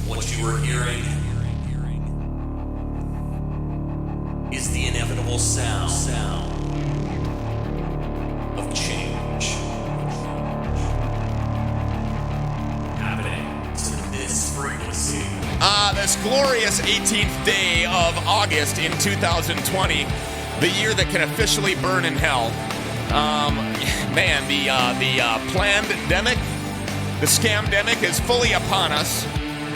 What you are hearing is the inevitable sound of change happening to this frequency. This glorious 18th day of August in 2020, the year that can officially burn in hell. Man, the plandemic, the scamdemic is fully upon us.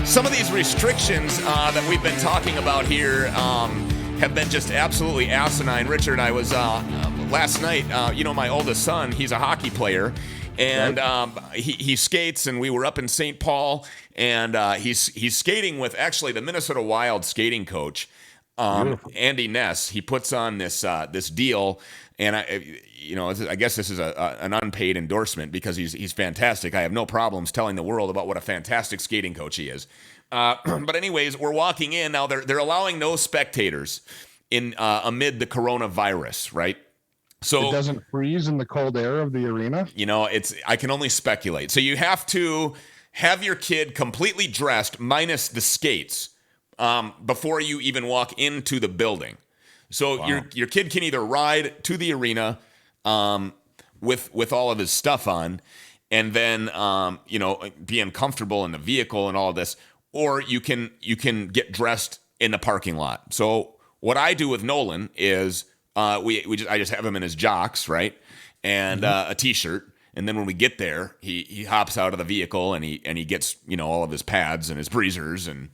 Some of these restrictions that we've been talking about here have been just absolutely asinine. Richard, I was last night, my oldest son, he's a hockey player, and he skates, and we were up in St. Paul, and he's skating with actually the Minnesota Wild skating coach, Andy Ness. He puts on this deal, and I guess this is an unpaid endorsement because he's fantastic. I have no problems telling the world about what a fantastic skating coach he is. But anyways, we're walking in now. They're allowing no spectators in amid the coronavirus, right? So it doesn't freeze in the cold air of the arena. I can only speculate. So you have to have your kid completely dressed, minus the skates, before you even walk into the building. So your kid can either ride to the arena with all of his stuff on, and then be uncomfortable in the vehicle and all of this, or you can get dressed in the parking lot. So what I do with Nolan is I just have him in his jocks, right, and a t-shirt. And then when we get there, he hops out of the vehicle and he gets all of his pads and his breezers and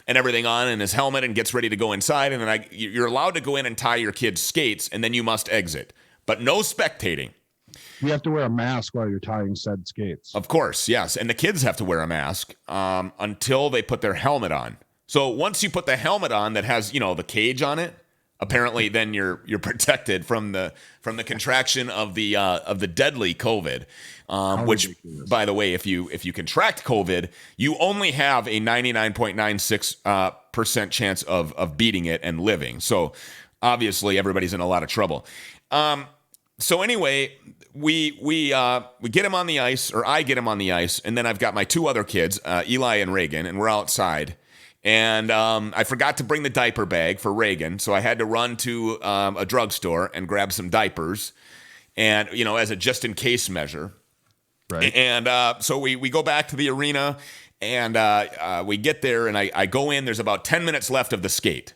everything on, and his helmet, and gets ready to go inside. And then you're allowed to go in and tie your kid's skates, and then you must exit, but no spectating. You have to wear a mask while you're tying said skates. Of course, yes, and the kids have to wear a mask until they put their helmet on. So once you put the helmet on that has the cage on it, apparently then you're protected from the contraction of the deadly COVID, which ridiculous. By the way, if you contract COVID, you only have a 99.96% chance of beating it and living. So obviously everybody's in a lot of trouble. So anyway, we get him on the ice, or I get him on the ice, and then I've got my two other kids, Eli and Reagan, and we're outside. And I forgot to bring the diaper bag for Reagan, so I had to run to a drugstore and grab some diapers, and as a just-in-case measure. Right. And so we go back to the arena, and we get there, and I go in. There's about 10 minutes left of the skate.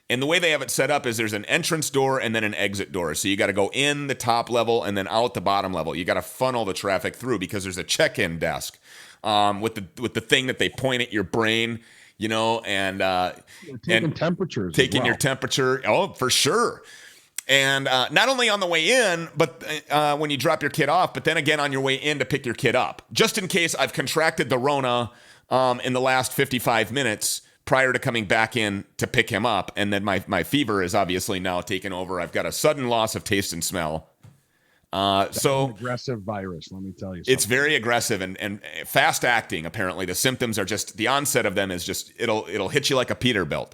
And the way they have it set up is there's an entrance door and then an exit door. So you got to go in the top level and then out the bottom level. You got to funnel the traffic through because there's a check-in desk with the thing that they point at your brain. And taking temperatures, taking your temperature. Oh, for sure. And not only on the way in, but when you drop your kid off, but then again on your way in to pick your kid up, just in case I've contracted the Rona in the last 55 minutes prior to coming back in to pick him up. And then my fever is obviously now taken over. I've got a sudden loss of taste and smell. That's an aggressive virus, let me tell you something. It's very aggressive and fast acting. Apparently the symptoms are just, the onset of them is just, it'll hit you like a Peterbilt.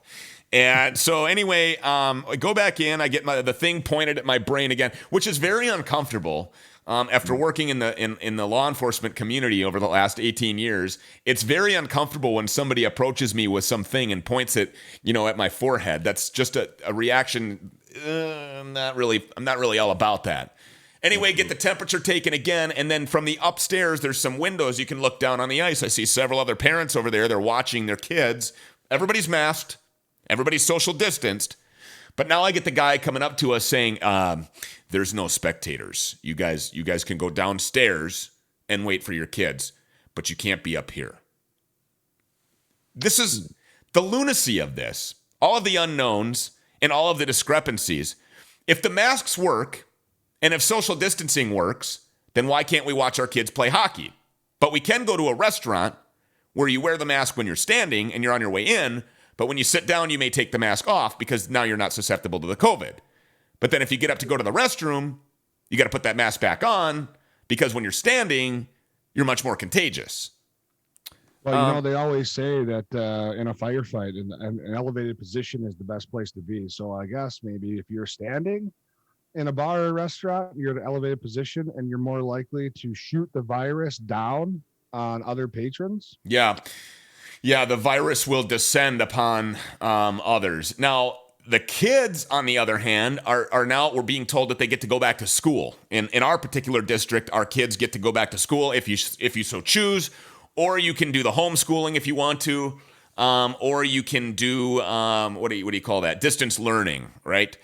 And so anyway, I go back in, I get the thing pointed at my brain again, which is very uncomfortable. After working in the law enforcement community over the last 18 years, it's very uncomfortable when somebody approaches me with something and points it, at my forehead. That's just a reaction. I'm not really all about that. Anyway, get the temperature taken again, and then from the upstairs, there's some windows you can look down on the ice. I see several other parents over there. They're watching their kids. Everybody's masked. Everybody's social distanced. But now I get the guy coming up to us saying, there's no spectators. You guys can go downstairs and wait for your kids, but you can't be up here. This is the lunacy of this. All of the unknowns and all of the discrepancies. If the masks work, and if social distancing works, then why can't we watch our kids play hockey? But we can go to a restaurant where you wear the mask when you're standing and you're on your way in, but when you sit down, you may take the mask off because now you're not susceptible to the COVID. But then if you get up to go to the restroom, you got to put that mask back on because when you're standing, you're much more contagious. Well, they always say that in a firefight, an elevated position is the best place to be. So I guess maybe if you're standing in a bar or restaurant, you're at an elevated position and you're more likely to shoot the virus down on other patrons. Yeah. Yeah, the virus will descend upon others. Now, the kids, on the other hand, are now, we're being told that they get to go back to school. In our particular district, our kids get to go back to school if you so choose, or you can do the homeschooling if you want to, or you can do, what do you call that? Distance learning, right?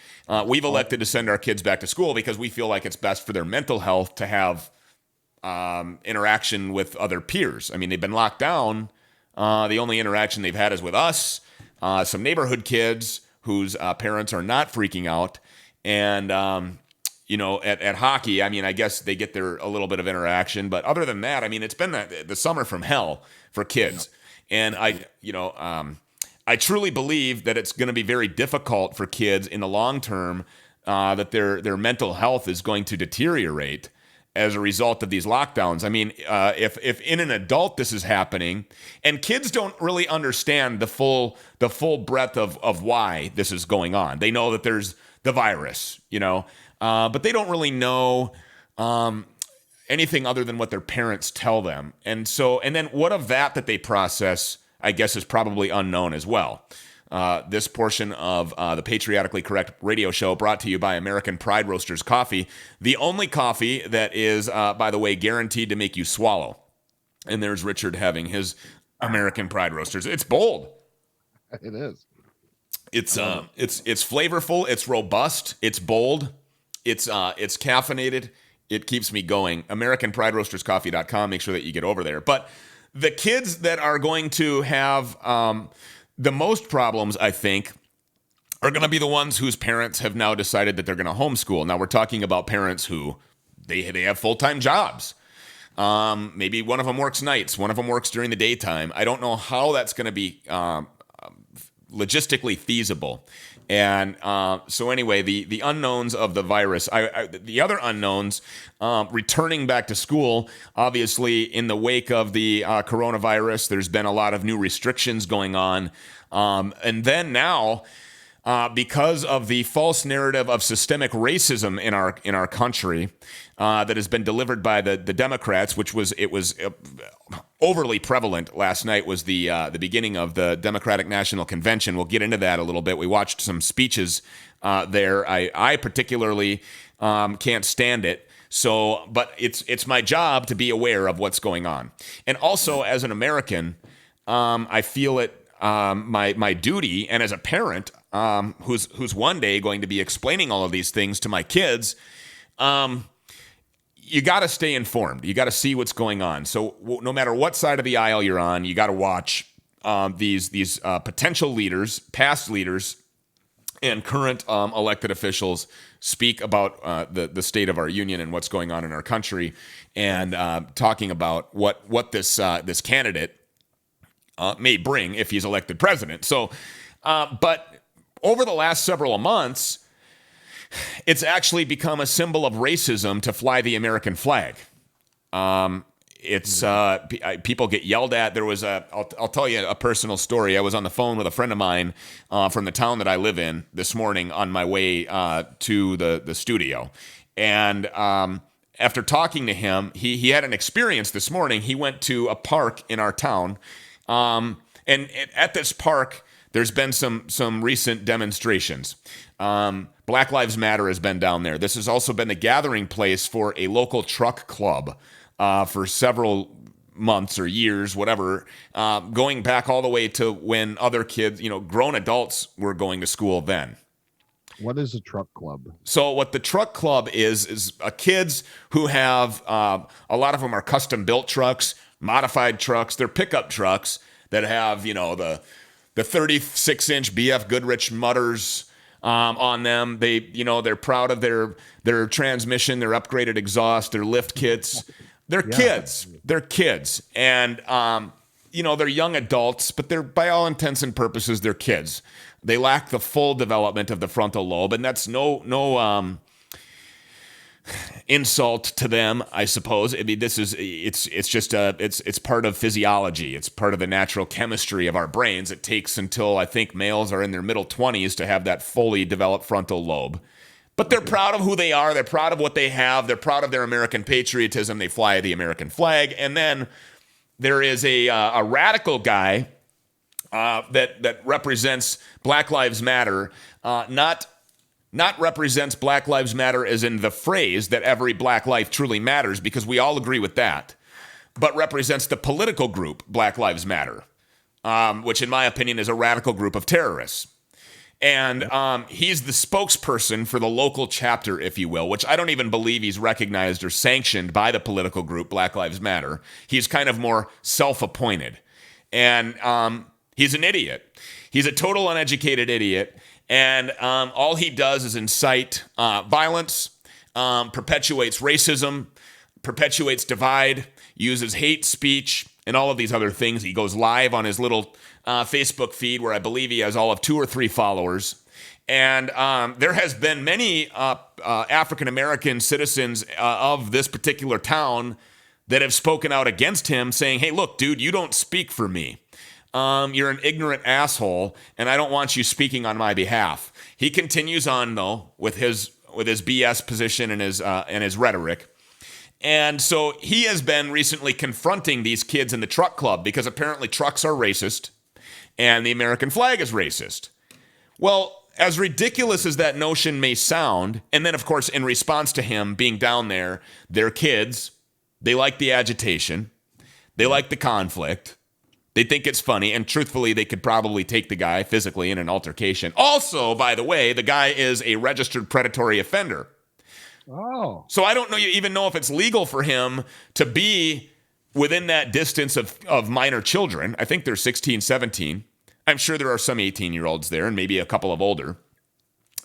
We've elected to send our kids back to school because we feel like it's best for their mental health to have interaction with other peers. I mean, they've been locked down. The only interaction they've had is with us, some neighborhood kids whose parents are not freaking out. And, at hockey, I mean, I guess they get a little bit of interaction. But other than that, I mean, it's been the summer from hell for kids. And I truly believe that it's going to be very difficult for kids in the long term, that their mental health is going to deteriorate as a result of these lockdowns. I mean, if in an adult this is happening, and kids don't really understand the full breadth of why this is going on. They know that there's the virus, but they don't really know anything other than what their parents tell them. And then what of that they process, I guess, is probably unknown as well. This portion of the Patriotically Correct radio show brought to you by American Pride Roasters Coffee, the only coffee that is, by the way, guaranteed to make you swallow. And there's Richard having his American Pride Roasters. It's bold. It is. It's flavorful. It's robust. It's bold. It's caffeinated. It keeps me going. AmericanPrideRoastersCoffee.com. Make sure that you get over there. But the kids that are going to have the most problems, I think, are going to be the ones whose parents have now decided that they're going to homeschool. Now, we're talking about parents who they have full-time jobs. Maybe one of them works nights. One of them works during the daytime. I don't know how that's going to be logistically feasible. And so anyway, the unknowns of the virus, the other unknowns, returning back to school, obviously in the wake of the coronavirus, there's been a lot of new restrictions going on. And then now, because of the false narrative of systemic racism in our country that has been delivered by the Democrats, it was overly prevalent last night, was the beginning of the Democratic National Convention. We'll get into that a little bit. We watched some speeches there. I particularly can't stand it. But it's my job to be aware of what's going on. And also, as an American, I feel it my duty, and as a parent who's one day going to be explaining all of these things to my kids, you got to stay informed. You got to see what's going on. So no matter what side of the aisle you're on, you got to watch these potential leaders, past leaders, and current elected officials speak about the state of our union and what's going on in our country, and talking about what this candidate may bring if he's elected president. So, but over the last several months, it's actually become a symbol of racism to fly the American flag. People get yelled at. There was I'll tell you a personal story. I was on the phone with a friend of mine from the town that I live in this morning on my way to the studio. And after talking to him, he had an experience this morning. He went to a park in our town. And at this park, there's been some recent demonstrations. Black Lives Matter has been down there. This has also been the gathering place for a local truck club for several months or years, whatever, going back all the way to when other kids, grown adults were going to school then. What is a truck club? So what the truck club is kids who have, a lot of them are custom built trucks, modified trucks. They're pickup trucks that have, the 36-inch BF Goodrich mutters on them. They're proud of their transmission, their upgraded exhaust, their lift kits. They're kids. They're kids. And, they're young adults, but they're, by all intents and purposes, they're kids. They lack the full development of the frontal lobe, and that's no insult to them, I suppose. I mean, it's part of physiology. It's part of the natural chemistry of our brains. It takes until, I think, males are in their middle 20s to have that fully developed frontal lobe. But they're proud of who they are. They're proud of what they have. They're proud of their American patriotism. They fly the American flag. And then there is a radical guy that represents Black Lives Matter, not represents Black Lives Matter as in the phrase that every black life truly matters, because we all agree with that, but represents the political group Black Lives Matter, which in my opinion is a radical group of terrorists. And he's the spokesperson for the local chapter, if you will, which I don't even believe he's recognized or sanctioned by the political group Black Lives Matter. He's kind of more self-appointed. And he's an idiot. He's a total uneducated idiot. And all he does is incite violence, perpetuates racism, perpetuates divide, uses hate speech, and all of these other things. He goes live on his little Facebook feed where I believe he has all of 2 or 3 followers. And there has been many African-American citizens of this particular town that have spoken out against him, saying, hey, look, dude, you don't speak for me. You're an ignorant asshole, and I don't want you speaking on my behalf. He continues on, though, with his BS position and his rhetoric. And so he has been recently confronting these kids in the truck club because apparently trucks are racist and the American flag is racist. Well, as ridiculous as that notion may sound, and then, of course, in response to him being down there, they're kids. They like the agitation. They like the conflict. They think it's funny, and truthfully, they could probably take the guy physically in an altercation. Also, by the way, the guy is a registered predatory offender. Oh. So I don't even know if it's legal for him to be within that distance of minor children. I think they're 16, 17. I'm sure there are some 18-year-olds there and maybe a couple of older.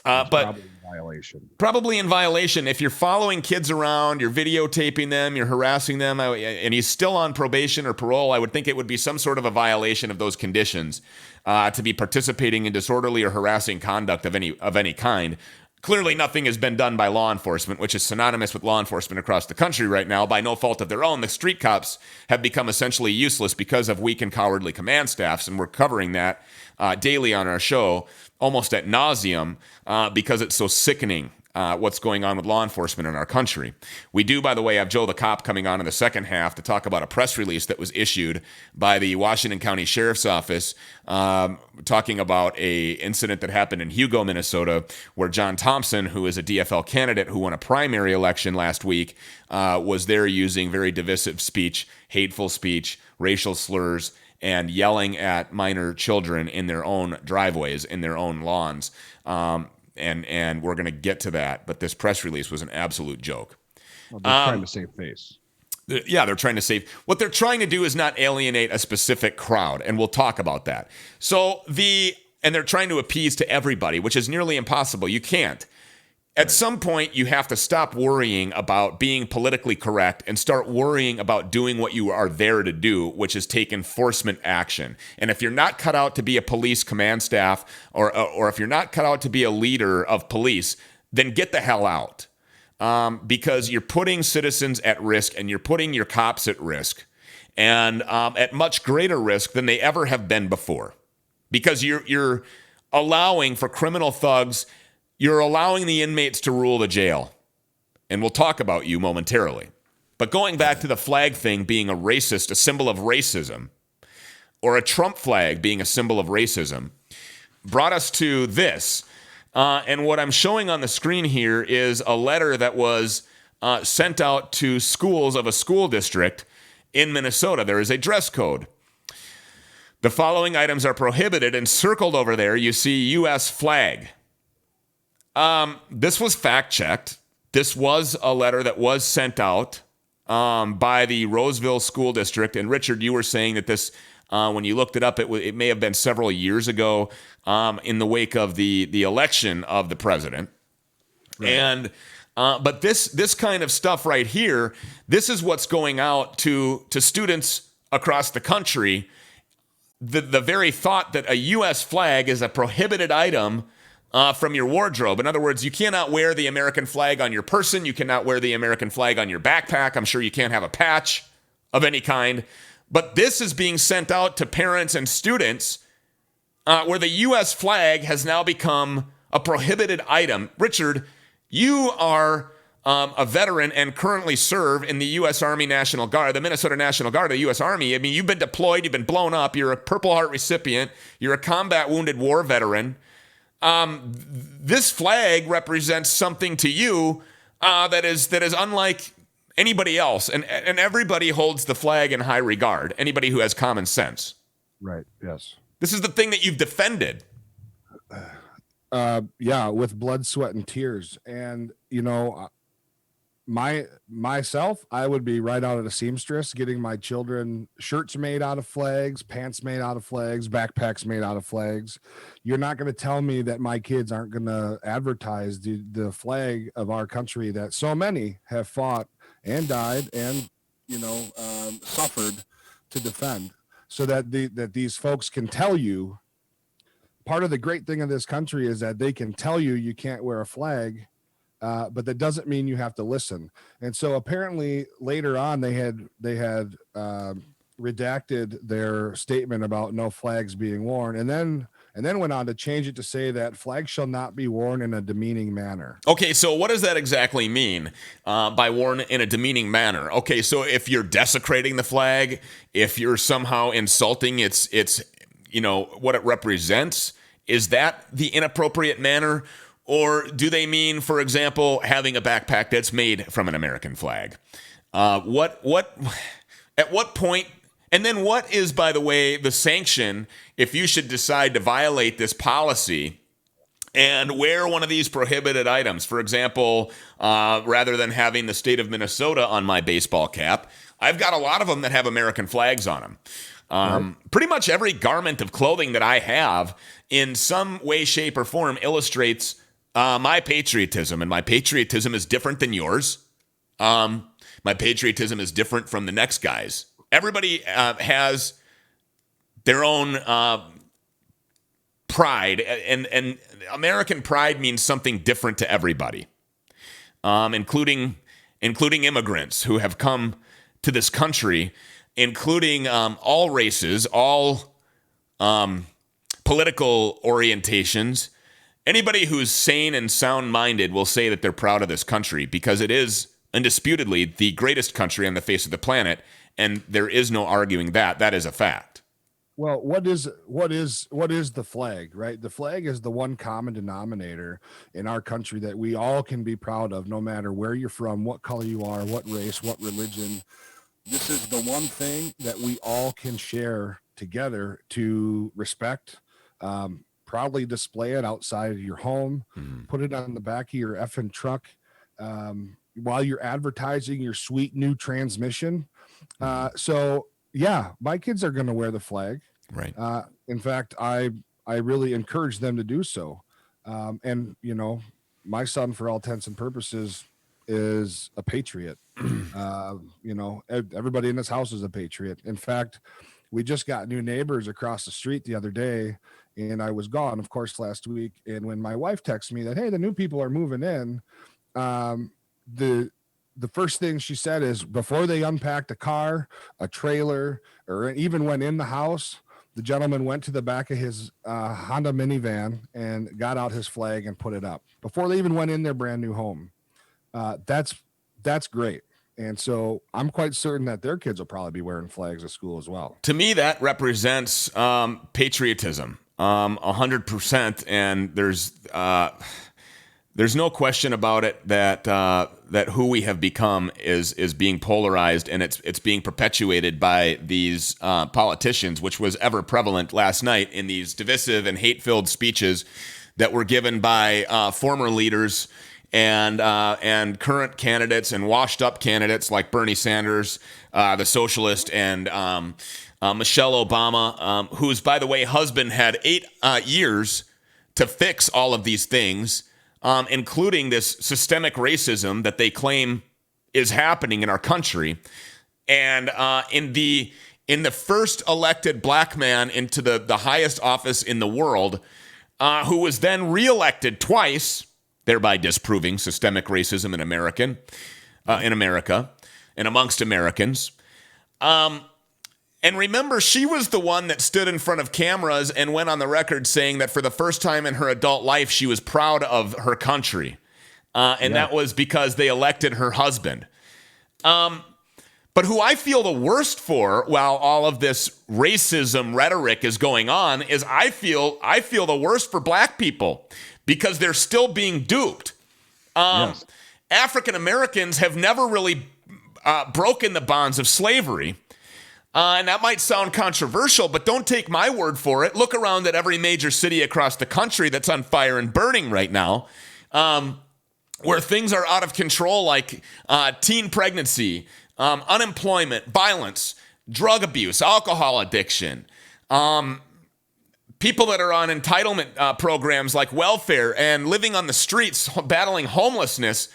But probably in violation. Probably in violation. If you're following kids around, you're videotaping them, you're harassing them, and he's still on probation or parole, I would think it would be some sort of a violation of those conditions to be participating in disorderly or harassing conduct of any kind. Clearly, nothing has been done by law enforcement, which is synonymous with law enforcement across the country right now by no fault of their own. The street cops have become essentially useless because of weak and cowardly command staffs, and we're covering that daily on our show, almost ad nauseum, because it's so sickening what's going on with law enforcement in our country. We do, by the way, have Joe the Cop coming on in the second half to talk about a press release that was issued by the Washington County Sheriff's Office talking about a incident that happened in Hugo, Minnesota, where John Thompson, who is a DFL candidate who won a primary election last week, was there using very divisive speech, hateful speech, racial slurs, and yelling at minor children in their own driveways, in their own lawns. And we're going to get to that, but this press release was an absolute joke. Well, they're trying to save face. Yeah, they're trying to save. What they're trying to do is not alienate a specific crowd, and we'll talk about that. And they're trying to appease to everybody, which is nearly impossible. You can't. At some point, you have to stop worrying about being politically correct and start worrying about doing what you are there to do, which is take enforcement action. And if you're not cut out to be a police command staff or if you're not cut out to be a leader of police, then get the hell out. Because you're putting citizens at risk and you're putting your cops at risk and at much greater risk than they ever have been before. Because you're allowing for criminal thugs. You're allowing the inmates to rule the jail. And we'll talk about you momentarily. But going back to the flag thing being a racist, a symbol of racism, or a Trump flag being a symbol of racism, brought us to this. And what I'm showing on the screen here is a letter that was sent out to schools of a school district in Minnesota. There is a dress code. The following items are prohibited, and circled over there you see U.S. flag. This was fact-checked. This was a letter that was sent out by the Roseville School District. And Richard, you were saying that this, when you looked it up, it may have been several years ago in the wake of the election of the president. Right. And but this kind of stuff right here, this is what's going out to students across the country. The very thought that a U.S. flag is a prohibited item from your wardrobe. In other words, you cannot wear the American flag on your person. You cannot wear the American flag on your backpack. I'm sure you can't have a patch of any kind. But this is being sent out to parents and students where the U.S. flag has now become a prohibited item. Richard, you are a veteran and currently serve in the U.S. Army National Guard, the Minnesota National Guard, the U.S. Army. I mean, you've been deployed, you've been blown up, you're a Purple Heart recipient, you're a combat wounded war veteran. This flag represents something to you that is unlike anybody else, and everybody holds the flag in high regard. Anybody who has common sense. Right. Yes. This is the thing that you've defended. Yeah, with blood, sweat, and tears. And myself, I would be right out of the seamstress getting my children shirts made out of flags, pants made out of flags, backpacks made out of flags. You're not going to tell me that my kids aren't going to advertise the flag of our country that so many have fought and died and suffered to defend, so that these folks can tell you. Part of the great thing of this country is that they can tell you can't wear a flag, but that doesn't mean you have to listen. And so apparently later on they had redacted their statement about no flags being worn, and then went on to change it to say that flags shall not be worn in a demeaning manner. Okay, so what does that exactly mean by worn in a demeaning manner? Okay, so if you're desecrating the flag, if you're somehow insulting its what it represents, is that the inappropriate manner? Or do they mean, for example, having a backpack that's made from an American flag? At what point? And then what is, by the way, the sanction if you should decide to violate this policy and wear one of these prohibited items? For example, rather than having the state of Minnesota on my baseball cap, I've got a lot of them that have American flags on them. Pretty much every garment of clothing that I have in some way, shape, or form illustrates my patriotism, and my patriotism is different than yours. My patriotism is different from the next guy's. Everybody has their own pride, and American pride means something different to everybody, including immigrants who have come to this country, including all races, all political orientations. Anybody who's sane and sound-minded will say that they're proud of this country because it is undisputedly the greatest country on the face of the planet, and there is no arguing that. That is a fact. Well, what is the flag, right? The flag is the one common denominator in our country that we all can be proud of, no matter where you're from, what color you are, what race, what religion. This is the one thing that we all can share together to respect. Proudly display it outside of your home, put it on the back of your effing truck while you're advertising your sweet new transmission. So yeah, my kids are going to wear the flag. Right. In fact, I really encourage them to do so. And my son, for all intents and purposes, is a patriot. Everybody in this house is a patriot. In fact, we just got new neighbors across the street the other day, and I was gone, of course, last week. And when my wife texted me that, hey, the new people are moving in, the first thing she said is, before they unpacked a car, a trailer, or even went in the house, the gentleman went to the back of his Honda minivan and got out his flag and put it up before they even went in their brand new home. That's great. And so I'm quite certain that their kids will probably be wearing flags at school as well. To me, that represents patriotism, 100%. And there's no question about it that who we have become is being polarized, and it's being perpetuated by these politicians, which was ever prevalent last night in these divisive and hate-filled speeches that were given by former leaders and current candidates and washed-up candidates like Bernie Sanders, the socialist, and Michelle Obama, whose, by the way, husband had 8 years to fix all of these things, including this systemic racism that they claim is happening in our country. And in the first elected black man into the highest office in the world, who was then reelected twice, thereby disproving systemic racism in America and amongst Americans. And remember, she was the one that stood in front of cameras and went on the record saying that for the first time in her adult life, she was proud of her country. and that was because they elected her husband. But who I feel the worst for while all of this racism rhetoric is going on is I feel the worst for black people because they're still being duped. Yes. African Americans have never really broken the bonds of slavery. And that might sound controversial, but don't take my word for it. Look around at every major city across the country that's on fire and burning right now, where things are out of control, like teen pregnancy, unemployment, violence, drug abuse, alcohol addiction, people that are on entitlement programs like welfare and living on the streets, battling homelessness.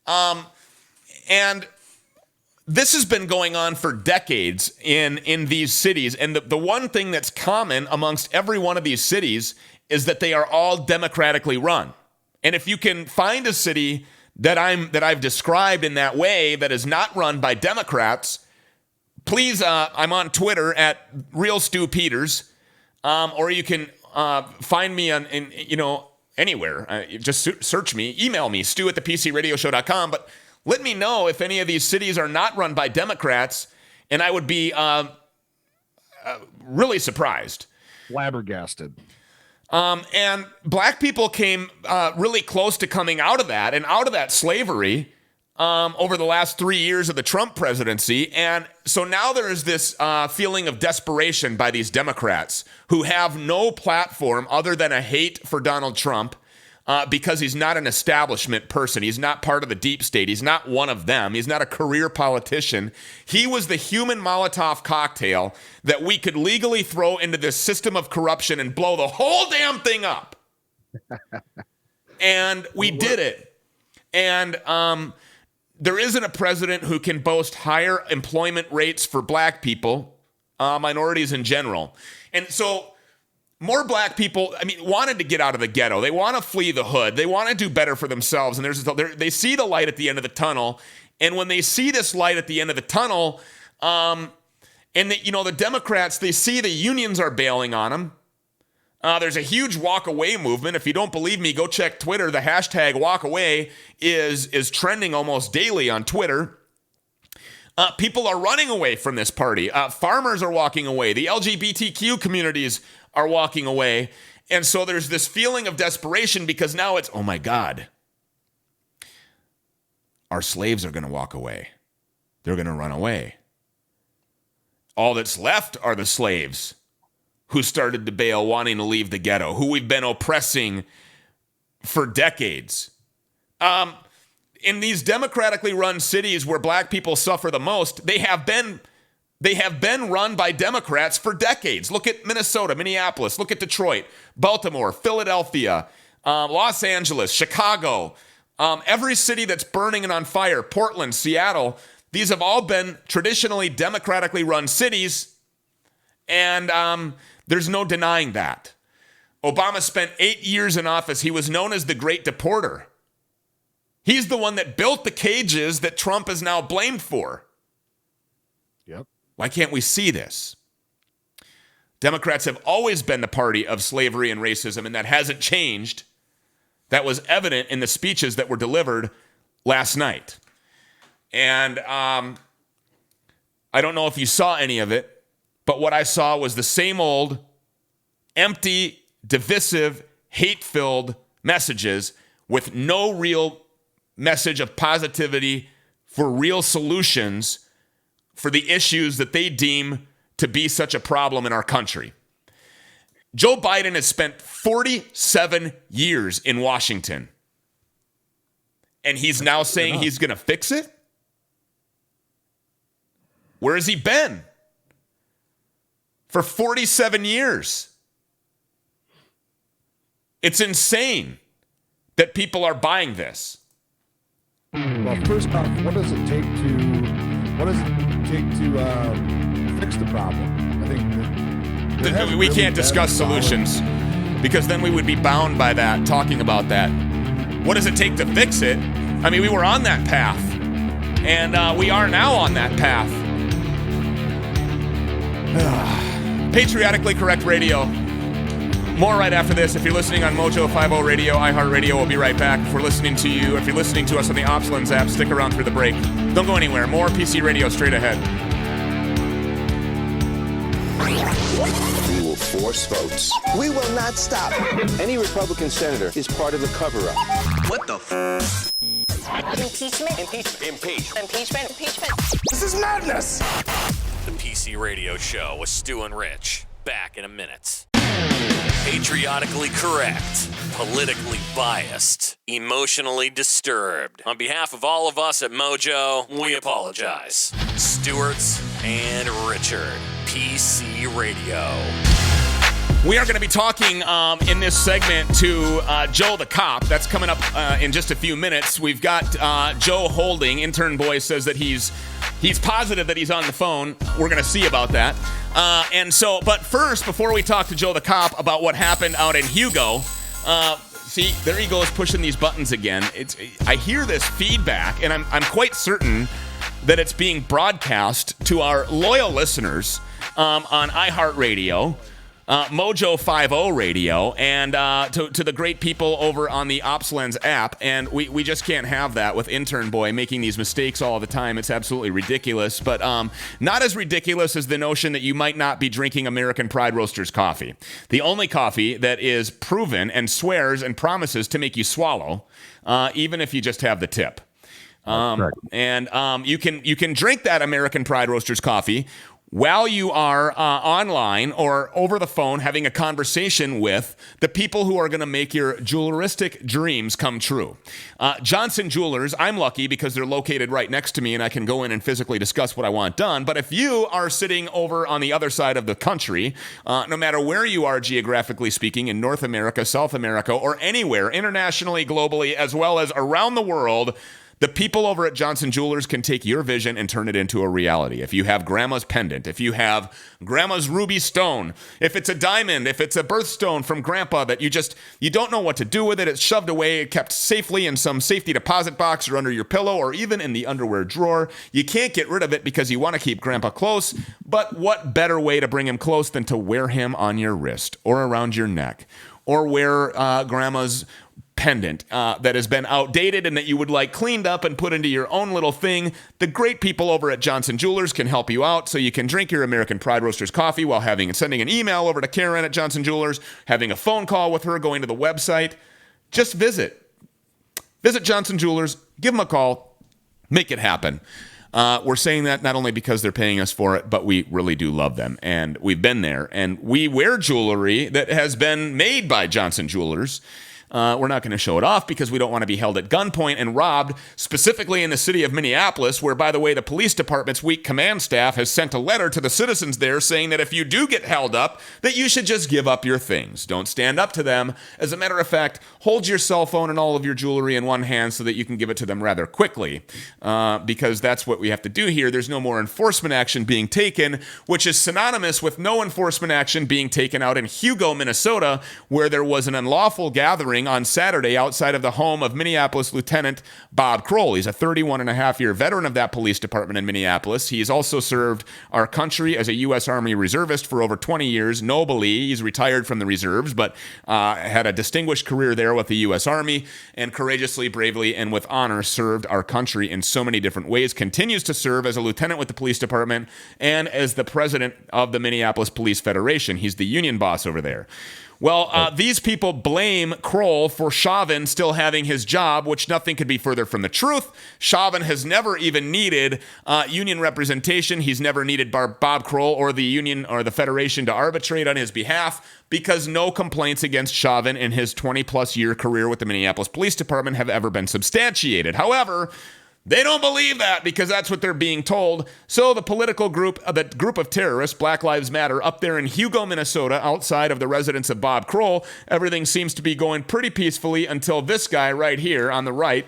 And this has been going on for decades in these cities. And the one thing that's common amongst every one of these cities is that they are all democratically run. And if you can find a city that I've described in that way that is not run by Democrats, please, I'm on Twitter at Real Stu Peters, or you can find me on anywhere. Just search me, email me, stu@thepcradioshow.com. But let me know if any of these cities are not run by Democrats, and I would be really surprised. Flabbergasted. And black people came really close to coming out of that and out of that slavery over the last 3 years of the Trump presidency. And so now there is this feeling of desperation by these Democrats who have no platform other than a hate for Donald Trump because he's not an establishment person. He's not part of the deep state. He's not one of them. He's not a career politician. He was the human Molotov cocktail that we could legally throw into this system of corruption and blow the whole damn thing up. And we did it. And there isn't a president who can boast higher employment rates for black people, minorities in general. And so more black people, wanted to get out of the ghetto. They want to flee the hood. They want to do better for themselves. And they see the light at the end of the tunnel. And when they see this light at the end of the tunnel, the Democrats, they see the unions are bailing on them. There's a huge walk away movement. If you don't believe me, go check Twitter. The hashtag walk away is trending almost daily on Twitter. People are running away from this party. Farmers are walking away. The LGBTQ communities are walking away. And so there's this feeling of desperation because now it's, oh my God, our slaves are going to walk away. They're going to run away. All that's left are the slaves who started to bail, wanting to leave the ghetto, who we've been oppressing for decades. In these democratically run cities where black people suffer the most, they have been run by Democrats for decades. Look at Minnesota, Minneapolis. Look at Detroit, Baltimore, Philadelphia, Los Angeles, Chicago. Every city that's burning and on fire, Portland, Seattle. These have all been traditionally democratically run cities, and there's no denying that. Obama spent 8 years in office. He was known as the Great Deporter. He's the one that built the cages that Trump is now blamed for. Yep. Why can't we see this? Democrats have always been the party of slavery and racism, and that hasn't changed. That was evident in the speeches that were delivered last night. And I don't know if you saw any of it, but what I saw was the same old empty, divisive, hate-filled messages with no real message of positivity for real solutions for the issues that they deem to be such a problem in our country. Joe Biden has spent 47 years in Washington, and he's now saying he's going to fix it? Where has he been? For 47 years. It's insane that people are buying this. Well, first off, what does it take to fix the problem? I think we can't discuss solutions because then we would be bound by that, talking about that. What does it take to fix it? We were on that path, and we are now on that path. Patriotically Correct Radio. More right after this. If you're listening on Mojo 50 Radio, iHeartRadio, we'll be right back. If you're listening to us on the Opslins app, stick around through the break. Don't go anywhere. More PC Radio straight ahead. We will force votes. We will not stop. Any Republican senator is part of the cover-up. What the f? Impeachment. This is madness. The PC Radio Show with Stu and Rich. Back in a minute. Patriotically correct, politically biased, emotionally disturbed. On behalf of all of us at Mojo, we apologize. Stewart's and Richard, PC Radio. We are going to be talking in this segment to Joe the cop. That's coming up in just a few minutes. We've got Joe Holding. Intern boy says that he's positive that he's on the phone. We're going to see about that. But first, before we talk to Joe the cop about what happened out in Hugo, see, there he goes pushing these buttons again. I hear this feedback, and I'm quite certain that it's being broadcast to our loyal listeners on iHeartRadio, Mojo 50 Radio, and to the great people over on the Opslins app. And we just can't have that with Intern Boy making these mistakes all the time. It's absolutely ridiculous, but not as ridiculous as the notion that you might not be drinking American Pride Roasters coffee. The only coffee that is proven and swears and promises to make you swallow, even if you just have the tip. You can drink that American Pride Roasters coffee while you are online or over the phone having a conversation with the people who are going to make your jeweleristic dreams come true. Johnson Jewelers, I'm lucky because they're located right next to me and I can go in and physically discuss what I want done. But if you are sitting over on the other side of the country, no matter where you are geographically speaking, in North America, South America, or anywhere, internationally, globally, as well as around the world, the people over at Johnson Jewelers can take your vision and turn it into a reality. If you have grandma's pendant, if you have grandma's ruby stone, if it's a diamond, if it's a birthstone from grandpa that you don't know what to do with it, it's shoved away, kept safely in some safety deposit box or under your pillow or even in the underwear drawer, you can't get rid of it because you want to keep grandpa close. But what better way to bring him close than to wear him on your wrist or around your neck or wear grandma's pendant that has been outdated and that you would like cleaned up and put into your own little thing. The great people over at Johnson Jewelers can help you out so you can drink your American Pride Roasters coffee while sending an email over to Karen at Johnson Jewelers, having a phone call with her, going to the website. Just visit Johnson Jewelers, give them a call, make it happen. We're saying that not only because they're paying us for it, but we really do love them. And we've been there and we wear jewelry that has been made by Johnson Jewelers. We're not going to show it off because we don't want to be held at gunpoint and robbed, specifically in the city of Minneapolis, where, by the way, the police department's weak command staff has sent a letter to the citizens there saying that if you do get held up, that you should just give up your things. Don't stand up to them. As a matter of fact, hold your cell phone and all of your jewelry in one hand so that you can give it to them rather quickly, because that's what we have to do here. There's no more enforcement action being taken, which is synonymous with no enforcement action being taken out in Hugo, Minnesota, where there was an unlawful gathering on Saturday outside of the home of Minneapolis Lieutenant Bob Kroll. He's a 31-and-a-half-year veteran of that police department in Minneapolis. He's also served our country as a U.S. Army reservist for over 20 years, nobly. He's retired from the reserves, but had a distinguished career there with the U.S. Army and courageously, bravely, and with honor served our country in so many different ways, continues to serve as a lieutenant with the police department and as the president of the Minneapolis Police Federation. He's the union boss over there. Well, these people blame Kroll for Chauvin still having his job, which nothing could be further from the truth. Chauvin has never even needed union representation. He's never needed Bob Kroll or the union or the Federation to arbitrate on his behalf because no complaints against Chauvin in his 20-plus year career with the Minneapolis Police Department have ever been substantiated. However, they don't believe that because that's what they're being told. So the political group, the group of terrorists, Black Lives Matter, up there in Hugo, Minnesota, outside of the residence of Bob Kroll, everything seems to be going pretty peacefully until this guy right here on the right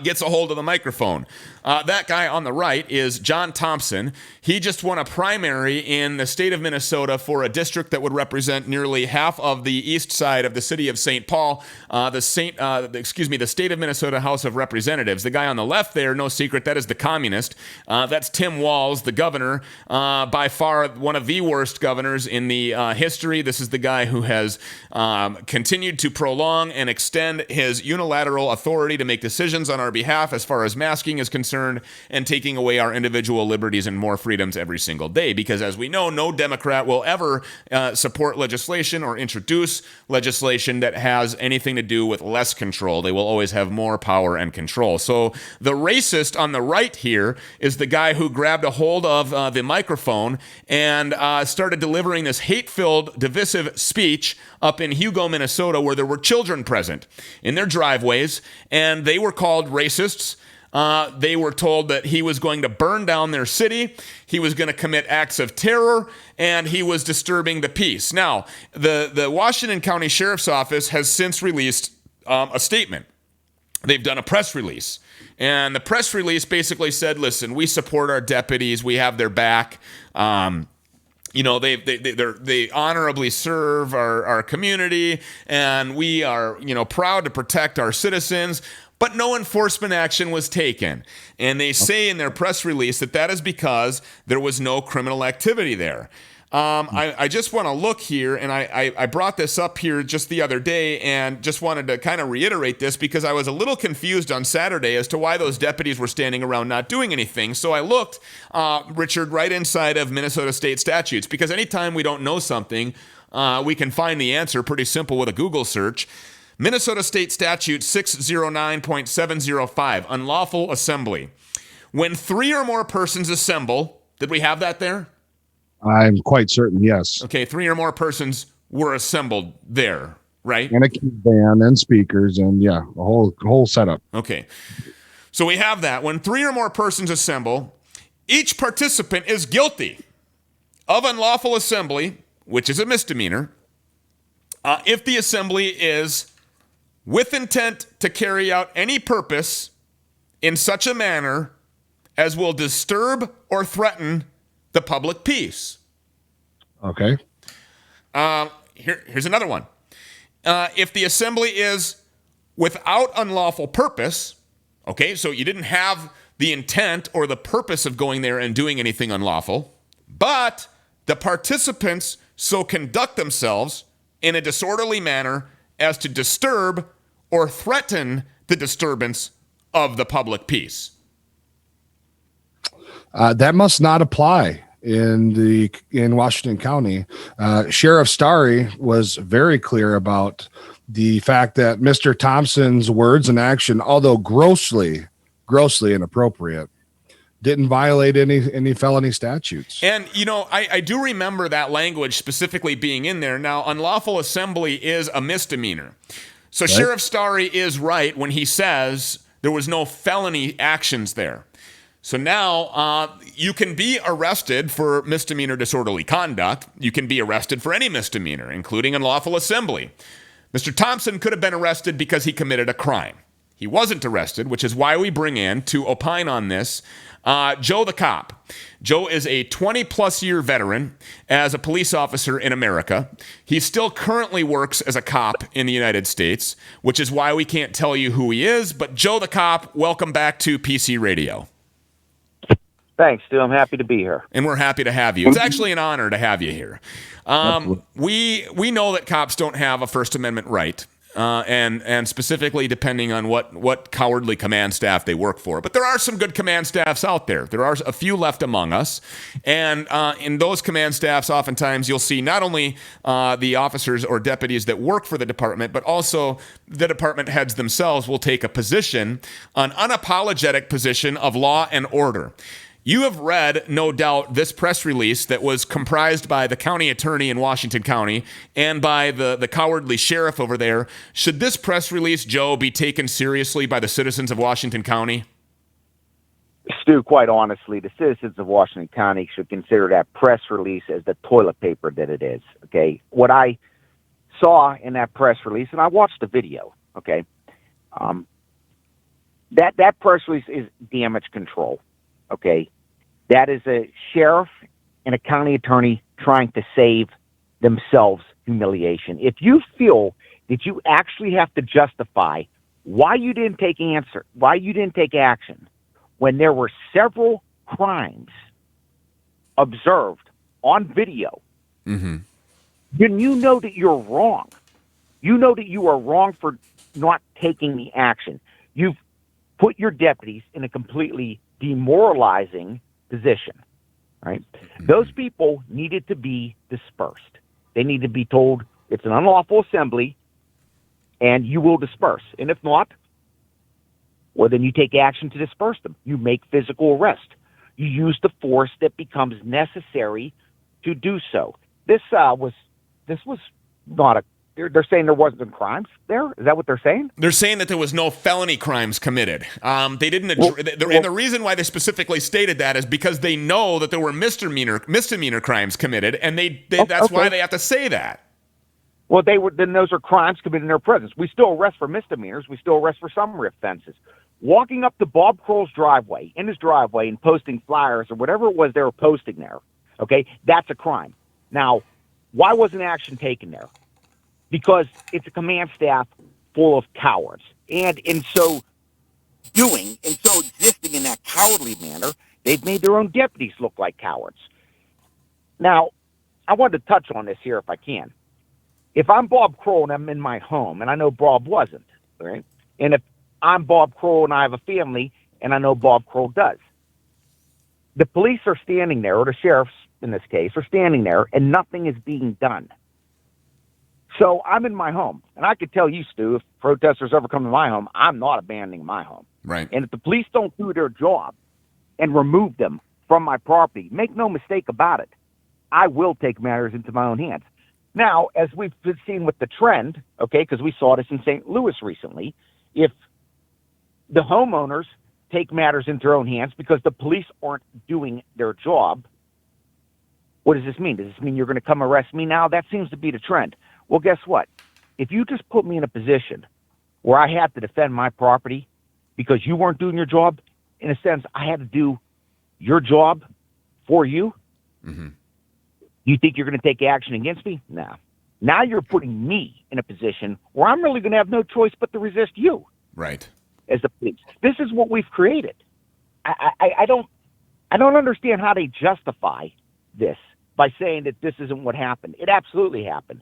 gets a hold of the microphone. That guy on the right is John Thompson. He just won a primary in the state of Minnesota for a district that would represent nearly half of the east side of the city of St. Paul, the state of Minnesota House of Representatives. The guy on the left there, no secret, that is the communist. That's Tim Walz, the governor, by far one of the worst governors in the history. This is the guy who has continued to prolong and extend his unilateral authority to make decisions on our behalf as far as masking is concerned, and taking away our individual liberties and more freedoms every single day. Because as we know, no Democrat will ever support legislation or introduce legislation that has anything to do with less control. They will always have more power and control. So the racist on the right here is the guy who grabbed a hold of the microphone and started delivering this hate-filled, divisive speech up in Hugo, Minnesota, where there were children present in their driveways, and they were called racists. They were told that he was going to burn down their city, he was going to commit acts of terror, and he was disturbing the peace. Now, the Washington County Sheriff's Office has since released a statement. They've done a press release. And the press release basically said, listen, we support our deputies, we have their back. They honorably serve our community, and we are, proud to protect our citizens. But no enforcement action was taken. And they say in their press release that is because there was no criminal activity there. I just want to look here, and I brought this up here just the other day and just wanted to kind of reiterate this because I was a little confused on Saturday as to why those deputies were standing around not doing anything. So I looked, Richard, right inside of Minnesota state statutes, because anytime we don't know something, we can find the answer pretty simple with a Google search. Minnesota State Statute 609.705, unlawful assembly. When 3 or more persons assemble, did we have that there? I'm quite certain, yes. Okay, 3 or more persons were assembled there, right? And a key band and speakers and a whole setup. Okay. So we have that. When 3 or more persons assemble, each participant is guilty of unlawful assembly, which is a misdemeanor, if the assembly is with intent to carry out any purpose in such a manner as will disturb or threaten the public peace. Okay. Here's another one. If the assembly is without unlawful purpose, okay, so you didn't have the intent or the purpose of going there and doing anything unlawful, but the participants so conduct themselves in a disorderly manner as to disturb or threaten the disturbance of the public peace. That must not apply in Washington County. Sheriff Starry was very clear about the fact that Mr. Thompson's words and action, although grossly inappropriate, didn't violate any felony statutes. And, I do remember that language specifically being in there. Now, unlawful assembly is a misdemeanor. So right. Sheriff Starry is right when he says there was no felony actions there. So now you can be arrested for misdemeanor disorderly conduct. You can be arrested for any misdemeanor, including unlawful assembly. Mr. Thompson could have been arrested because he committed a crime. He wasn't arrested, which is why we bring in, to opine on this, Joe the cop. Joe is a 20-plus year veteran as a police officer in America. He still currently works as a cop in the United States, which is why we can't tell you who he is. But Joe the cop, welcome back to PC Radio. Thanks, Stu. I'm happy to be here. And we're happy to have you. It's actually an honor to have you here. We know that cops don't have a First Amendment right. And specifically depending on what cowardly command staff they work for. But there are some good command staffs out there. There are a few left among us. And in those command staffs, oftentimes you'll see not only the officers or deputies that work for the department, but also the department heads themselves will take a position, an unapologetic position of law and order. You have read, no doubt, this press release that was comprised by the county attorney in Washington County and by the cowardly sheriff over there. Should this press release, Joe, be taken seriously by the citizens of Washington County? Stu, quite honestly, the citizens of Washington County should consider that press release as the toilet paper that it is, okay? What I saw in that press release, and I watched the video, okay, That press release is damage control. Okay, that is a sheriff and a county attorney trying to save themselves humiliation. If you feel that you actually have to justify why you didn't take action when there were several crimes observed on video, then you know that you're wrong. You know that you are wrong for not taking the action. You've put your deputies in a completely demoralizing position, right? Those people needed to be dispersed. They need to be told it's an unlawful assembly and you will disperse. And if not, well, then you take action to disperse them. You make physical arrest. You use the force that becomes necessary to do so. This was not a. They're saying there wasn't crimes there. Is that what they're saying? They're saying that there was no felony crimes committed. They didn't, and the reason why they specifically stated that is because they know that there were misdemeanor crimes committed, and that's why they have to say that. Well, then those are crimes committed in their presence. We still arrest for misdemeanors. We still arrest for summary offenses. Walking up to Bob Kroll's driveway, in his driveway, and posting flyers or whatever it was they were posting there, okay, that's a crime. Now, why wasn't action taken there? Because it's a command staff full of cowards. And in so existing in that cowardly manner, they've made their own deputies look like cowards. Now, I wanted to touch on this here if I can. If I'm Bob Kroll and I'm in my home, and I know Bob wasn't, right? And if I'm Bob Kroll and I have a family, and I know Bob Kroll does, the police are standing there, or the sheriffs in this case, are standing there, and nothing is being done. So I'm in my home, and I could tell you, Stu, if protesters ever come to my home, I'm not abandoning my home. Right. And if the police don't do their job and remove them from my property, make no mistake about it, I will take matters into my own hands. Now, as we've seen with the trend, okay, because we saw this in St. Louis recently, if the homeowners take matters into their own hands because the police aren't doing their job, what does this mean? Does this mean you're going to come arrest me now? That seems to be the trend. Well, guess what? If you just put me in a position where I had to defend my property because you weren't doing your job, in a sense, I had to do your job for you. You think you're going to take action against me? No. Now you're putting me in a position where I'm really going to have no choice but to resist you. Right. As the police. This is what we've created. I don't understand how they justify this by saying that this isn't what happened. It absolutely happened.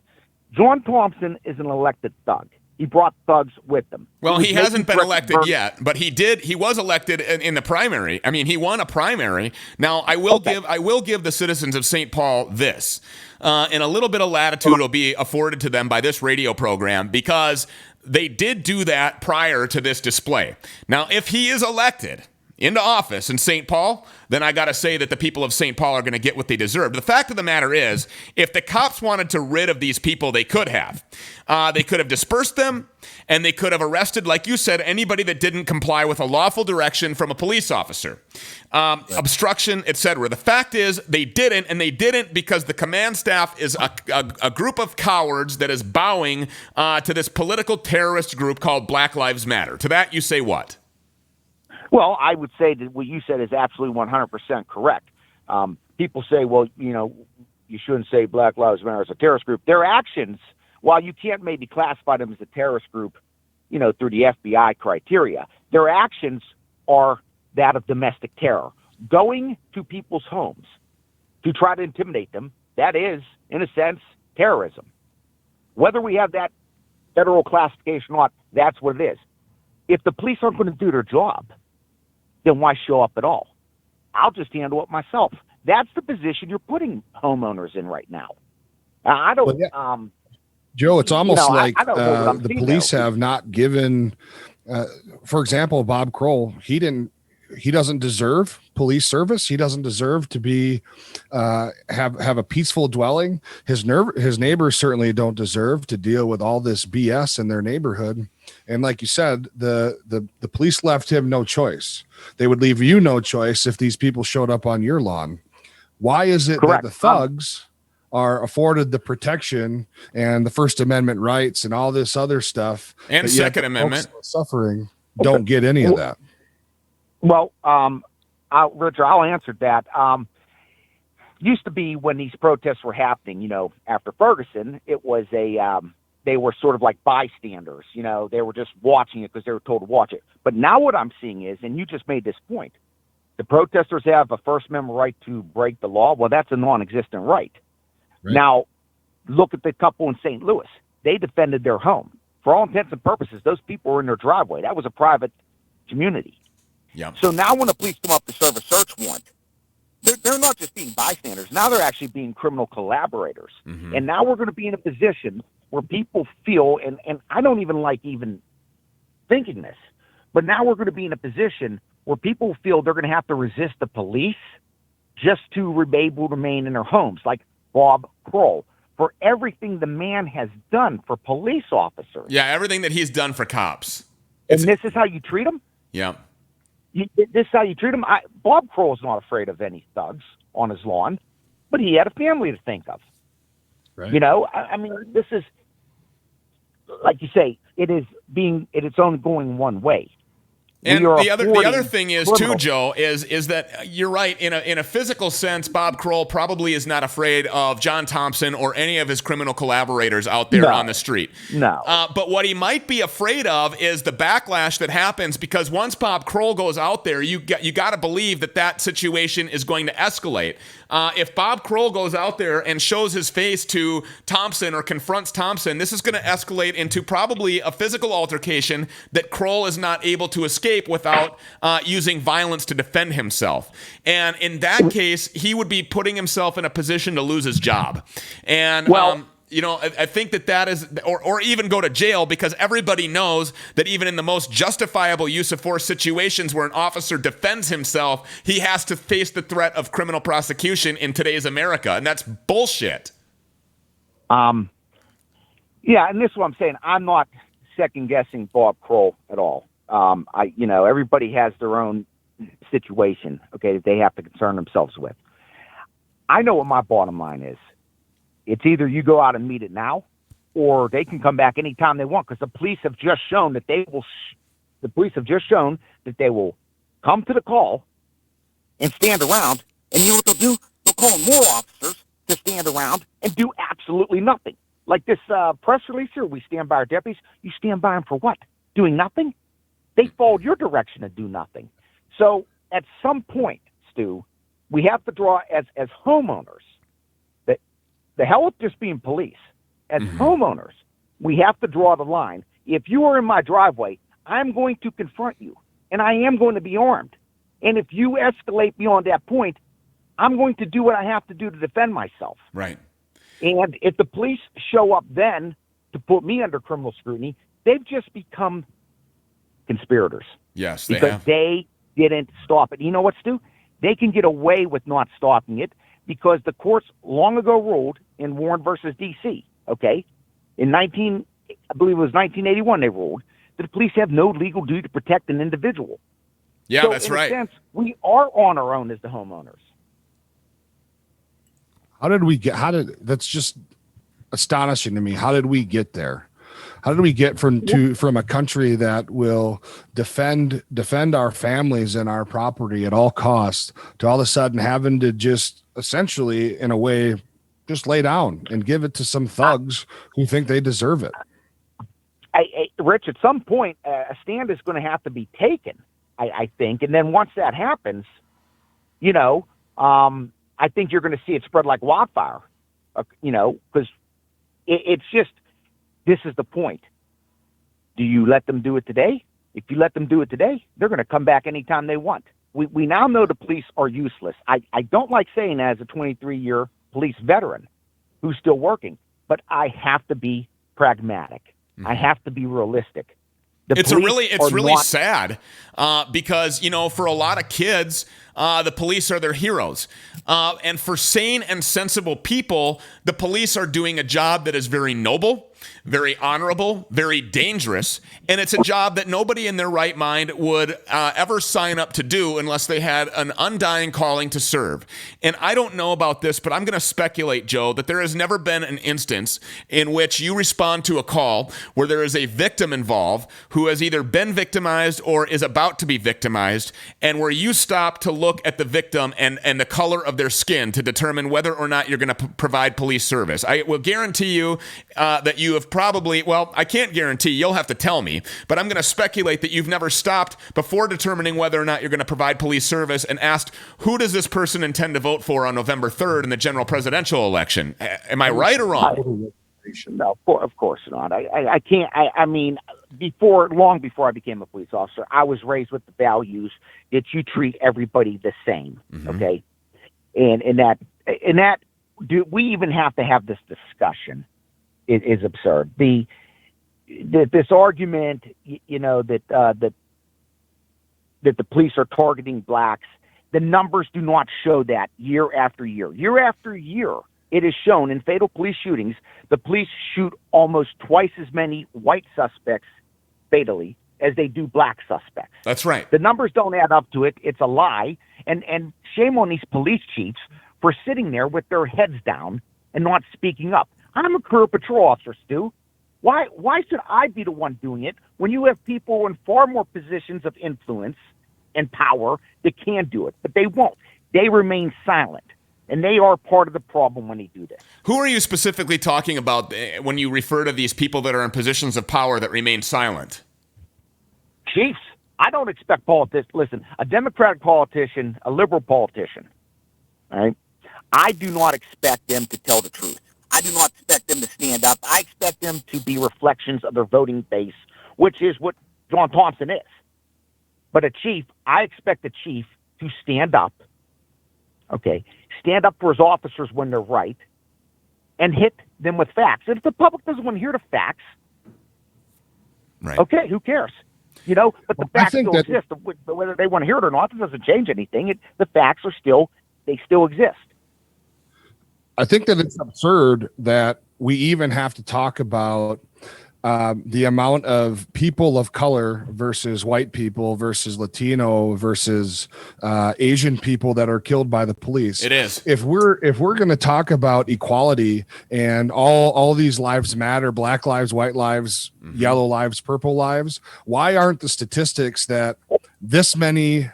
John Thompson is an elected thug. He brought thugs with him. Well, he hasn't been elected yet, but he did. He was elected in the primary. I mean, he won a primary. Now, I will give the citizens of St. Paul this, and a little bit of latitude will be afforded to them by this radio program because they did do that prior to this display. Now, if he is elected into office in St. Paul, then I got to say that the people of St. Paul are going to get what they deserve. The fact of the matter is, if the cops wanted to rid of these people, they could have. They could have dispersed them, and they could have arrested, like you said, anybody that didn't comply with a lawful direction from a police officer. Obstruction, etc. The fact is, they didn't, and they didn't because the command staff is a group of cowards that is bowing to this political terrorist group called Black Lives Matter. To that, you say what? Well, I would say that what you said is absolutely 100% correct. People say, well, you shouldn't say Black Lives Matter as a terrorist group. Their actions, while you can't maybe classify them as a terrorist group, through the FBI criteria, their actions are that of domestic terror. Going to people's homes to try to intimidate them, that is, in a sense, terrorism. Whether we have that federal classification or not, that's what it is. If the police aren't going to do their job, then why show up at all? I'll just handle it myself. That's the position you're putting homeowners in right now. I don't. Well, yeah. Joe, it's almost like the police have not given. For example, Bob Kroll. He doesn't deserve police service. He doesn't deserve to be have a peaceful dwelling. His neighbors certainly don't deserve to deal with all this BS in their neighborhood. And like you said, the police left him no choice. They would leave you no choice if these people showed up on your lawn. Why is it Correct. that the thugs are afforded the protection and the First Amendment rights and all this other stuff and Second Amendment suffering? don't get any of that. Well, Richard, I'll answer that. Used to be when these protests were happening, after Ferguson, it was they were sort of like bystanders, they were just watching it because they were told to watch it. But now what I'm seeing is, and you just made this point, the protesters have a First Amendment right to break the law. Well, that's a non-existent right. Now, look at the couple in St. Louis. They defended their home. For all intents and purposes, those people were in their driveway. That was a private community. Yeah. So now when the police come up to serve a search warrant, they're not just being bystanders. Now they're actually being criminal collaborators. Mm-hmm. And now we're going to be in a position where people feel, and I don't even like even thinking this, but now we're going to be in a position where people feel they're going to have to resist the police just to be able to remain in their homes, like Bob Kroll, for everything the man has done for police officers. Yeah, everything that he's done for cops. And this is how you treat them? Yeah. This is how you treat them? Bob Kroll is not afraid of any thugs on his lawn, but he had a family to think of. Right. I mean, this is, like you say, it's only going one way. And the other thing is too, Joe, is that you're right. In a physical sense, Bob Kroll probably is not afraid of John Thompson or any of his criminal collaborators out there on the street. No. But what he might be afraid of is the backlash that happens, because once Bob Kroll goes out there, you got to believe that situation is going to escalate. If Bob Kroll goes out there and shows his face to Thompson or confronts Thompson, this is going to escalate into probably a physical altercation that Kroll is not able to escape without using violence to defend himself. And in that case, he would be putting himself in a position to lose his job. And I think that is, or even go to jail, because everybody knows that even in the most justifiable use of force situations where an officer defends himself, he has to face the threat of criminal prosecution in today's America. And that's bullshit. Yeah, and this is what I'm saying. I'm not second guessing Bob Kroll at all. Everybody has their own situation, okay, that they have to concern themselves with. I know what my bottom line is. It's either you go out and meet it now, or they can come back anytime they want, because the police have just shown that they will. The police have just shown that they will come to the call and stand around, and you know what they'll do? They'll call more officers to stand around and do absolutely nothing. Like this press release here, we stand by our deputies. You stand by them for what? Doing nothing? They followed your direction to do nothing. So at some point, Stu, we have to draw as homeowners. The hell with just being police. As homeowners, we have to draw the line. If you are in my driveway, I'm going to confront you, and I am going to be armed. And if you escalate beyond that point, I'm going to do what I have to do to defend myself. Right. And if the police show up then to put me under criminal scrutiny, they've just become conspirators. Yes, they because have. They didn't stop it. You know what, Stu? They can get away with not stopping it because the courts long ago ruled in Warren versus D.C., okay? I believe it was 1981 they ruled that the police have no legal duty to protect an individual. Yeah, so that's right. In a sense, we are on our own as the homeowners. That's just astonishing to me. How did we get there? How did we get from a country that will defend our families and our property at all costs to all of a sudden having to just essentially, in a way, just lay down and give it to some thugs who think they deserve it? Rich, at some point, a stand is going to have to be taken, I think. And then once that happens, I think you're going to see it spread like wildfire, because it's just, this is the point. Do you let them do it today? If you let them do it today, they're going to come back anytime they want. We now know the police are useless. I don't like saying that as a 23-year police veteran who's still working, but I have to be pragmatic. I have to be realistic. It's really sad because, for a lot of kids, the police are their heroes. And for sane and sensible people, the police are doing a job that is very noble. very honorable, very dangerous, and it's a job that nobody in their right mind would ever sign up to do unless they had an undying calling to serve. And I don't know about this, but I'm going to speculate, Joe, that there has never been an instance in which you respond to a call where there is a victim involved who has either been victimized or is about to be victimized, and where you stop to look at the victim and the color of their skin to determine whether or not you're going to provide police service. I will guarantee you that you have probably, well, I can't guarantee, you'll have to tell me, but I'm going to speculate that you've never stopped before determining whether or not you're going to provide police service and asked, who does this person intend to vote for on November 3rd in the general presidential election? Am I right or wrong? No, of course not. I can't. I mean, long before I became a police officer, I was raised with the values that you treat everybody the same. Mm-hmm. Okay, and that do we even have to have this discussion? It is absurd. This argument, that the police are targeting blacks. The numbers do not show that year after year. Year after year, it is shown in fatal police shootings, the police shoot almost twice as many white suspects fatally as they do black suspects. That's right. The numbers don't add up to it. It's a lie. And shame on these police chiefs for sitting there with their heads down and not speaking up. I'm a career patrol officer, Stu. Why should I be the one doing it when you have people in far more positions of influence and power that can do it? But they won't. They remain silent. And they are part of the problem when they do this. Who are you specifically talking about when you refer to these people that are in positions of power that remain silent? Chiefs. I don't expect politicians. Listen, a Democratic politician, a liberal politician, all right? I do not expect them to tell the truth. I do not expect them to stand up. I expect them to be reflections of their voting base, which is what John Thompson is. But a chief, I expect a chief to stand up, stand up for his officers when they're right, and hit them with facts. And if the public doesn't want to hear the facts, right? Okay, who cares? But the facts still exist. Whether they want to hear it or not, it doesn't change anything. The facts are still exist. I think that it's absurd that we even have to talk about the amount of people of color versus white people versus Latino versus Asian people that are killed by the police. It is. If we're going to talk about equality and all these lives matter, black lives, white lives, yellow lives, purple lives, why aren't the statistics that this many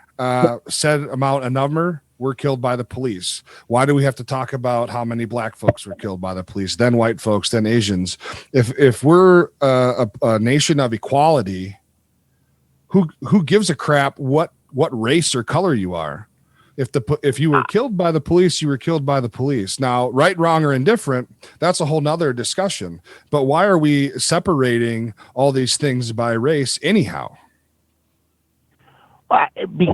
said amount a number were killed by the police? Why do we have to talk about how many black folks were killed by the police, then white folks, then Asians? If we're a nation of equality, who gives a crap what race or color you are? If you were killed by the police, you were killed by the police. Now, right, wrong, or indifferent, that's a whole nother discussion. But why are we separating all these things by race anyhow?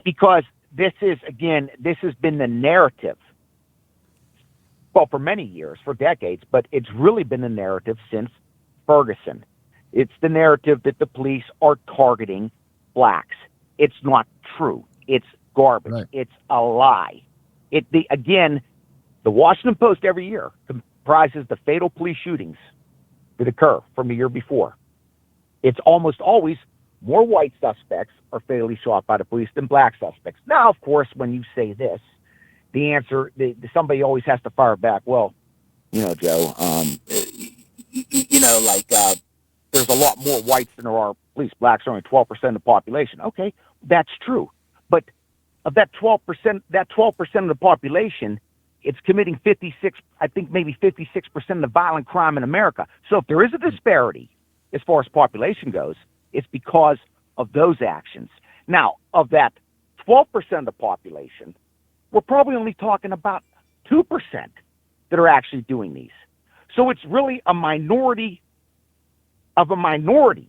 Because this has been the narrative, well, for many years, for decades, but it's really been the narrative since Ferguson. It's the narrative that the police are targeting blacks. It's not true. It's garbage. Right. It's a lie. The Washington Post every year comprises the fatal police shootings that occur from a year before. It's almost always more white suspects are fatally shot by the police than black suspects. Now, of course, when you say this, the answer, somebody always has to fire back. Well, Joe, there's a lot more whites than there are police. Blacks are only 12% of the population. Okay, that's true. But of that 12%, of the population, it's committing 56, I think maybe 56% of the violent crime in America. So if there is a disparity as far as population goes, it's because of those actions. Now, of that 12% of the population, we're probably only talking about 2% that are actually doing these. So it's really a minority of a minority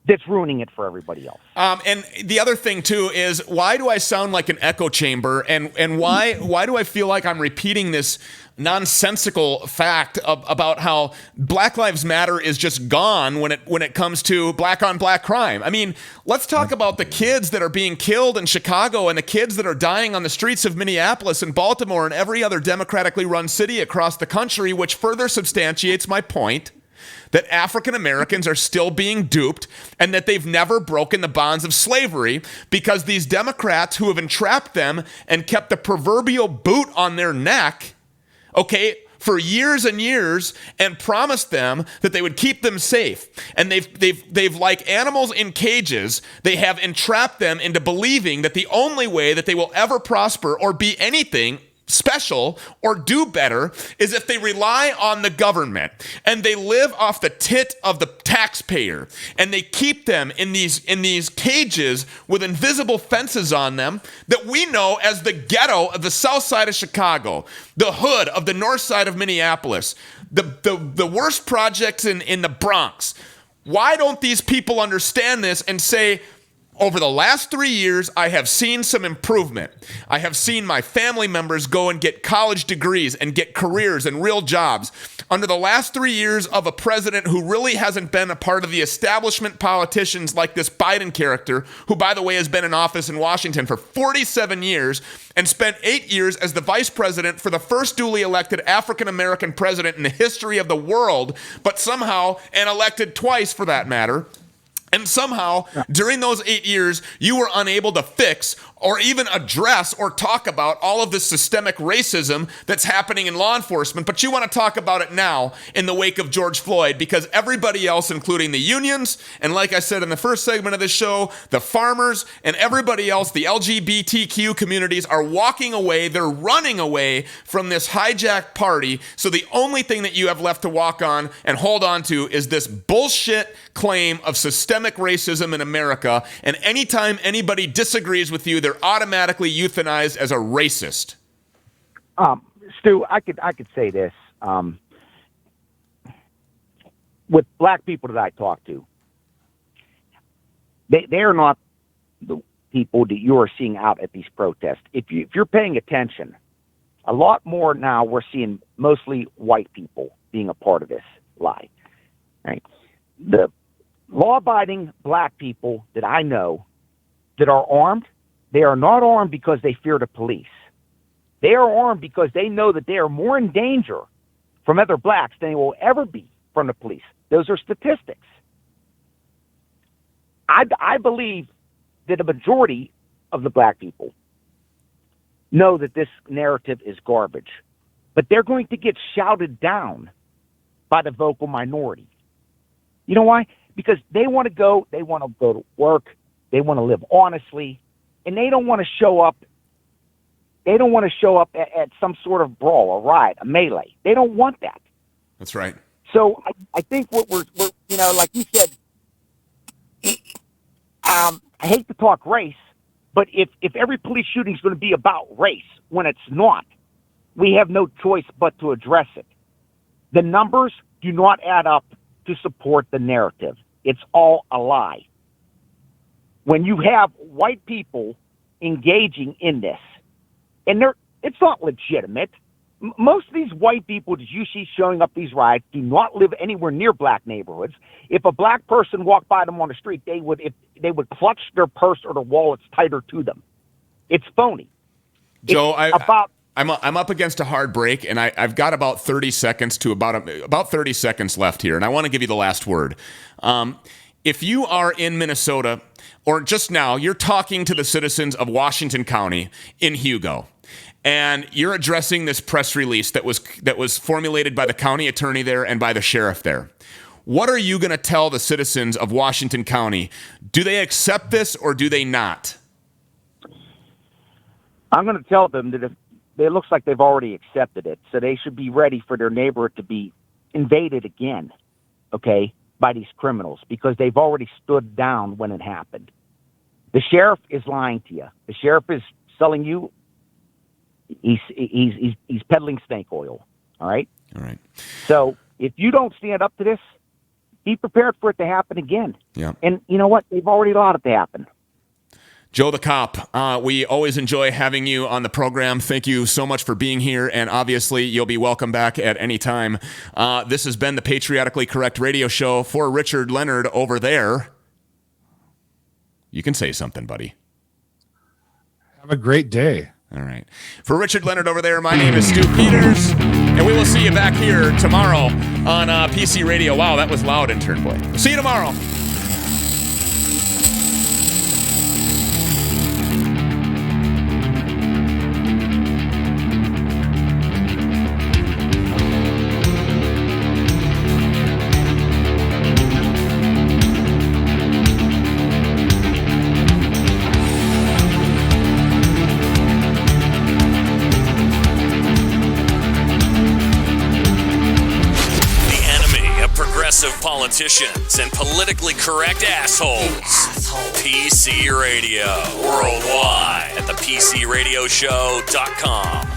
that's ruining it for everybody else. And the other thing too is, why do I sound like an echo chamber, and why do I feel like I'm repeating this nonsensical fact about how Black Lives Matter is just gone when it comes to black on black crime? I mean, let's talk about the kids that are being killed in Chicago and the kids that are dying on the streets of Minneapolis and Baltimore and every other democratically run city across the country, which further substantiates my point that African Americans are still being duped and that they've never broken the bonds of slavery because these Democrats who have entrapped them and kept the proverbial boot on their neck, okay, for years and years and promised them that they would keep them safe. And they've like animals in cages, they have entrapped them into believing that the only way that they will ever prosper or be anything special or do better is if they rely on the government and they live off the tit of the taxpayer and they keep them in these cages with invisible fences on them that we know as the ghetto of the south side of Chicago, the hood of the north side of Minneapolis, the worst projects in the Bronx. Why don't these people understand this and say, over the last 3 years, I have seen some improvement. I have seen my family members go and get college degrees and get careers and real jobs. Under the last 3 years of a president who really hasn't been a part of the establishment politicians like this Biden character, who, by the way, has been in office in Washington for 47 years and spent 8 years as the vice president for the first duly elected African-American president in the history of the world, but somehow, and elected twice for that matter, and somehow, during those 8 years, you were unable to fix or even address or talk about all of this systemic racism that's happening in law enforcement. But you want to talk about it now in the wake of George Floyd because everybody else, including the unions, and like I said in the first segment of this show, the farmers and everybody else, the LGBTQ communities are walking away. They're running away from this hijacked party. So the only thing that you have left to walk on and hold on to is this bullshit claim of systemic racism in America. And anytime anybody disagrees with you, they're automatically euthanized as a racist. Stu, I could say this. With black people that I talk to, they are not the people that you are seeing out at these protests. If you're paying attention, a lot more now we're seeing mostly white people being a part of this lie. Right? The law-abiding black people that I know that are armed, they are not armed because they fear the police. They are armed because they know that they are more in danger from other blacks than they will ever be from the police. Those are statistics. I believe that a majority of the black people know that this narrative is garbage, but they're going to get shouted down by the vocal minority. You know why? Because they want to go to work, they want to live honestly, and they don't want to show up. They don't want to show up at some sort of brawl, a riot, a melee. They don't want that. That's right. So I think what we're like you said, I hate to talk race, but if every police shooting is going to be about race when it's not, we have no choice but to address it. The numbers do not add up to support the narrative. It's all a lie. When you have white people engaging in this, and it's not legitimate. Most of these white people that you see showing up these riots do not live anywhere near black neighborhoods. If a black person walked by them on the street, they would clutch their purse or their wallets tighter to them. It's phony. Joe, I'm up against a hard break, and I've got about 30 seconds to about 30 seconds left here, and I want to give you the last word. If you are in Minnesota, or just now, you're talking to the citizens of Washington County in Hugo, and you're addressing this press release that was formulated by the county attorney there and by the sheriff there. What are you going to tell the citizens of Washington County? Do they accept this or do they not? I'm going to tell them that if it looks like they've already accepted it, so they should be ready for their neighborhood to be invaded again, okay, by these criminals, because they've already stood down when it happened. The sheriff is lying to you. The sheriff is selling you. He's peddling snake oil. All right. All right. So if you don't stand up to this, be prepared for it to happen again. Yeah. And you know what? They've already allowed it to happen. Joe the Cop, we always enjoy having you on the program. Thank you so much for being here, and obviously you'll be welcome back at any time. This has been the Patriotically Correct radio show for Richard Leonard over there. You can say something, buddy. Have a great day. All right. For Richard Leonard over there, my name is Stu Peters, and we will see you back here tomorrow on PC Radio. Wow, that was loud, intern boy. See you tomorrow. Politicians and politically correct assholes. PC Radio worldwide at thepcradioshow.com.